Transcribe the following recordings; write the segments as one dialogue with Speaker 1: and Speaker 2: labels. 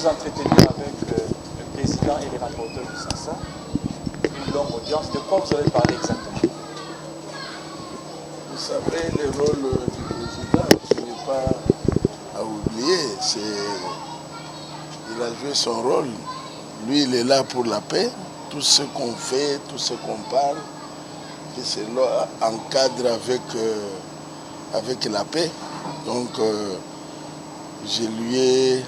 Speaker 1: vous entreteniez avec le président et les rapporteurs du SASA, une longue audience. De quoi vous avez parlé exactement?
Speaker 2: Vous savez, le rôle du président, ce n'est pas à oublier. Il a joué son rôle. Lui, il est là pour la paix. Tout ce qu'on fait, tout ce qu'on parle, cela encadre avec la paix. Donc, je lui ai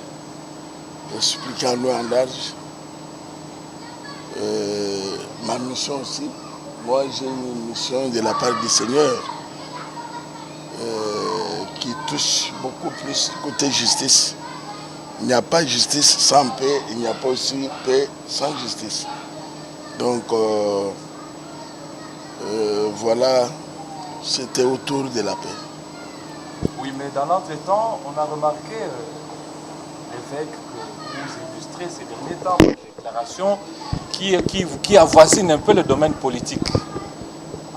Speaker 2: expliqué en long et en large ma mission aussi. Moi, j'ai une mission de la part du Seigneur qui touche beaucoup plus côté justice. Il n'y a pas de justice sans paix, il n'y a pas aussi paix sans justice. Donc, voilà, c'était autour de la paix.
Speaker 1: Oui, mais dans l'entretemps, on a remarqué l'évêque que vous illustrez ces derniers temps, une déclaration qui avoisine un peu le domaine politique.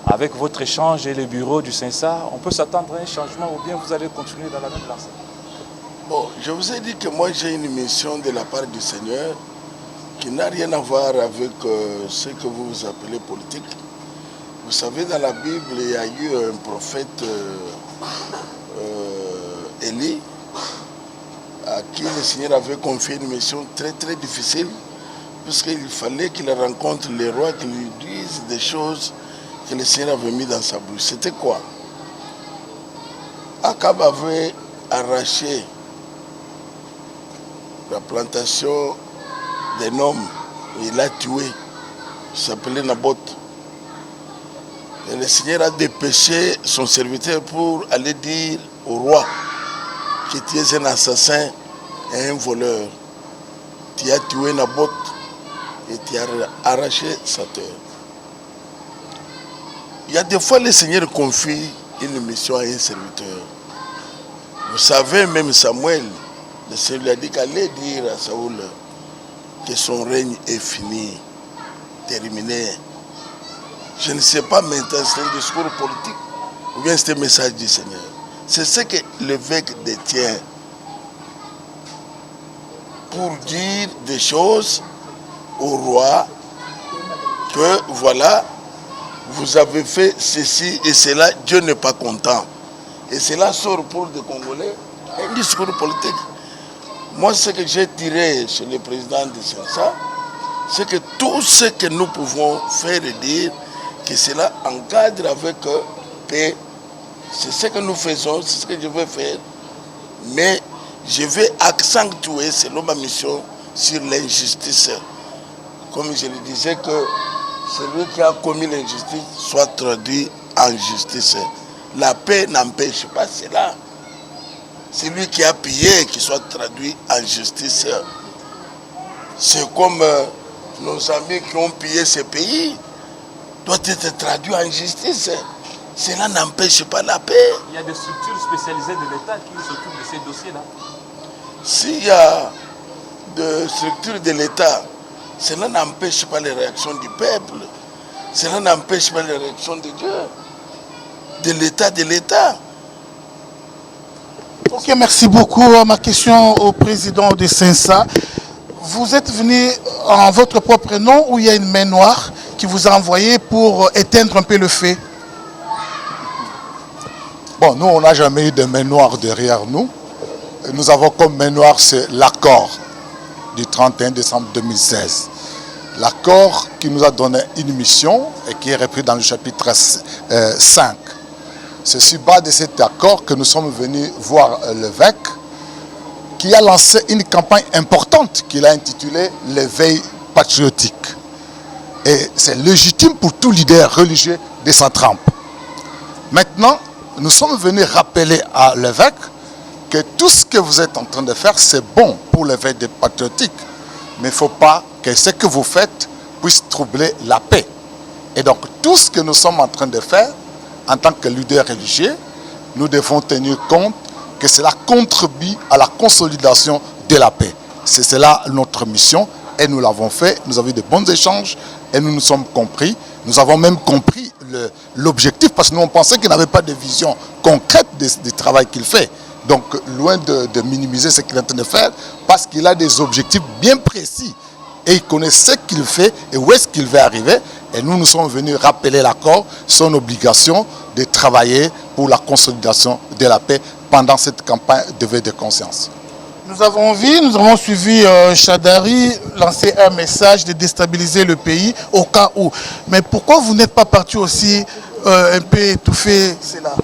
Speaker 1: Avec votre échange et le bureau du SINSA, on peut s'attendre à un changement ou bien vous allez continuer dans la même lancée?
Speaker 2: Bon, je vous ai dit que moi j'ai une mission de la part du Seigneur qui n'a rien à voir avec ce que vous appelez politique. Vous savez, dans la Bible, il y a eu un prophète Élie à qui le Seigneur avait confié une mission très très difficile puisqu'il fallait qu'il rencontre les rois qui lui disent des choses que le Seigneur avait mis dans sa bouche. C'était quoi? Akab avait arraché la plantation d'un homme, il l'a tué, il s'appelait Naboth. Et le Seigneur a dépêché son serviteur pour aller dire au roi que tu es un assassin et un voleur. Tu as tué Naboth et tu as arraché sa terre. Il y a des fois le Seigneur confie une mission à un serviteur. Vous savez, même Samuel, le Seigneur lui a dit qu'allez dire à Saoul que son règne est fini, terminé. Je ne sais pas maintenant, c'est un discours politique ou bien c'est un message du Seigneur. C'est ce que l'évêque détient pour dire des choses au roi que voilà, vous avez fait ceci et cela, Dieu n'est pas content. Et cela sort pour des Congolais un discours politique. Moi, ce que j'ai tiré chez le président de SINSA, c'est que tout ce que nous pouvons faire et dire, que cela encadre avec paix. C'est ce que nous faisons, c'est ce que je vais faire. Mais je vais accentuer, selon ma mission, sur l'injustice. Comme je le disais, que celui qui a commis l'injustice soit traduit en justice. La paix n'empêche pas cela. Celui qui a pillé, qui soit traduit en justice. C'est comme nos amis qui ont pillé ce pays, doit être traduit en justice. Cela n'empêche pas la paix.
Speaker 1: Il y a des structures spécialisées de l'État qui s'occupent de ces dossiers-là.
Speaker 2: S'il y a des structures de l'État, cela n'empêche pas les réactions du peuple. Cela n'empêche pas les réactions de Dieu, de l'État.
Speaker 3: Ok, merci beaucoup. Ma question au président de SINSA. Vous êtes venu en votre propre nom ou il y a une main noire qui vous a envoyé pour éteindre un peu le feu?
Speaker 4: Bon, nous, on n'a jamais eu de main noire derrière nous. Nous avons comme main noire, c'est l'accord du 31 décembre 2016. L'accord qui nous a donné une mission et qui est repris dans le chapitre 5. C'est sur base de cet accord que nous sommes venus voir l'évêque qui a lancé une campagne importante qu'il a intitulée l'éveil patriotique. Et c'est légitime pour tout leader religieux de sa trempe. Maintenant, nous sommes venus rappeler à l'évêque que tout ce que vous êtes en train de faire, c'est bon pour l'éveil patriotique. Mais il ne faut pas que ce que vous faites puisse troubler la paix. Et donc, tout ce que nous sommes en train de faire, en tant que leader religieux, nous devons tenir compte que cela contribue à la consolidation de la paix. C'est cela notre mission et nous l'avons fait. Nous avons eu de bons échanges et nous nous sommes compris. Nous avons même compris l'objectif parce que nous on pensait qu'il n'avait pas de vision concrète du travail qu'il fait. Donc, loin de minimiser ce qu'il est en train de faire, parce qu'il a des objectifs bien précis. Et il connaît ce qu'il fait et où est-ce qu'il va arriver. Et nous sommes venus rappeler l'accord, son obligation de travailler pour la consolidation de la paix pendant cette campagne de veille de conscience.
Speaker 3: Nous avons suivi Chadari lancer un message de déstabiliser le pays au cas où. Mais pourquoi vous n'êtes pas parti aussi un peu étouffer cela?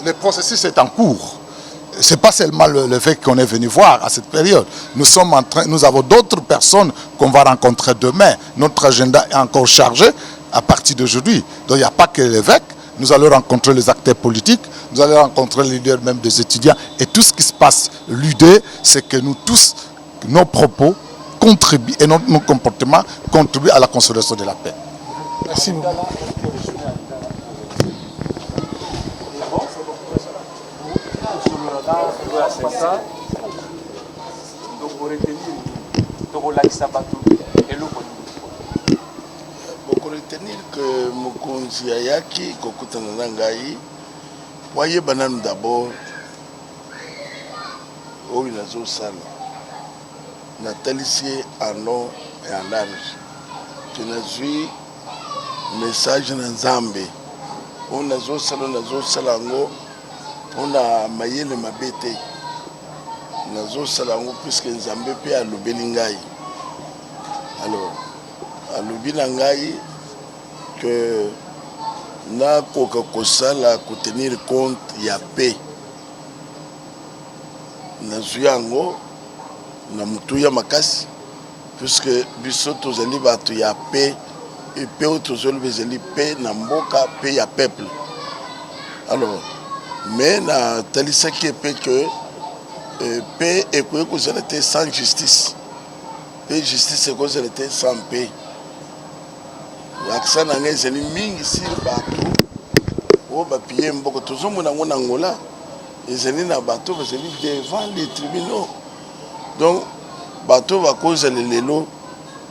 Speaker 4: Le processus est en cours. Ce n'est pas seulement le fait qu'on est venu voir à cette période. Nous avons d'autres personnes qu'on va rencontrer demain. Notre agenda est encore chargé à partir d'aujourd'hui. Donc il n'y a pas que l'évêque. Nous allons rencontrer les acteurs politiques, nous allons rencontrer les leaders même des étudiants. Et tout ce qui se passe, l'idée, c'est que nous tous, nos propos contribuent et nos comportements contribuent à la consolidation de la paix.
Speaker 3: Merci beaucoup.
Speaker 2: Retenir que Mokonzi Ayaki, Kokutana Nangai, voyez Banane d'abord, où il a zo sale. Nathalie en nom et en large. Tu n'as vu message dans Zambé. On a zo salango, on a maillé le mabete. On a zo salango puisque Zambé peut à l'Obelingai. Alors, à l'Obelingai, que na kokakosala ko tenir compte ya paix na zuyango na mutu ya makasi puisque biso tozali bato ya paix et paix tozoli bezali paix na mboka paix ya peuple. Alors mais na talisaki epé que paix ekoki kozala te sans justice, paix justice ekoki kozala te sans paix. L'accent en est mingi si bateau au papier mboko toujours mon Angola et na bateau parce devant les tribunaux. Donc bateau va cause les lelo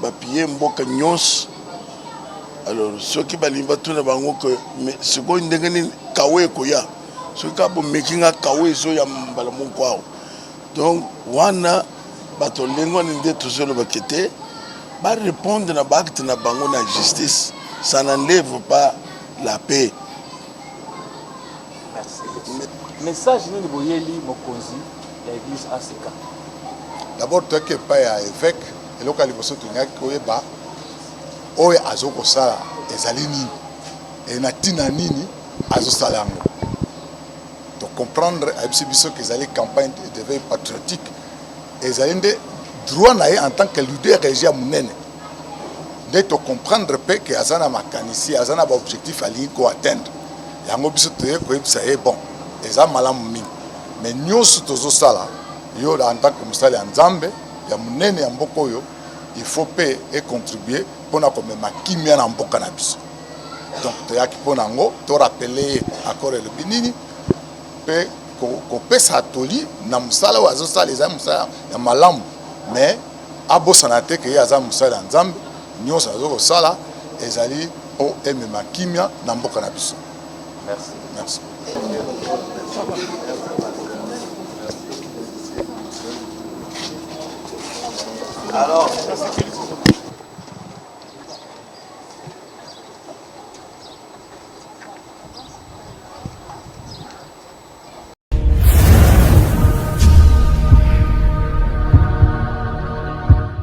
Speaker 2: papier mboka nyos. Alors ceux qui balimba tout na bango que mais ce qu'on ndengeni kawe koya ce ka bo mekinga kawe zo ya mbala monkwao. Donc wana bateau lengo ndé toujours le bakete va répondre à l'acte na bango na justice, ça n'enlève pas la paix.
Speaker 1: Merci. Message ni boyeli Mokonzi ya église ACK.
Speaker 4: D'abord toi que pas ya évêque et local liboso tunya koyeba oyo azoko sala ezali nini et na tina nini azosala yango. Donc comprendre biso que ezali campagne de veille patriotique ezali nde droit naé en tant que leader régia munene d'être comprendre que azana makanisi azana ba objectif ali ko atteindre yango biso te ko ebisa bon eza malamu mingi mais nyoso tozo sala yo en tant que musali ya nzambe ya munene ya mboko yo il faut paix et contribuer pour na komema kimia na mboka na biso. Donc to yaki pona ngo to rappeler accord le binini pe ko pesa toli na musala wa zo sala eza musala ya malamu. Mais abosana te ke yaza musala nzambe nyonso azoko sala ezali o emema kimia na mboka na biso.
Speaker 1: Merci.
Speaker 4: Merci.
Speaker 2: Alors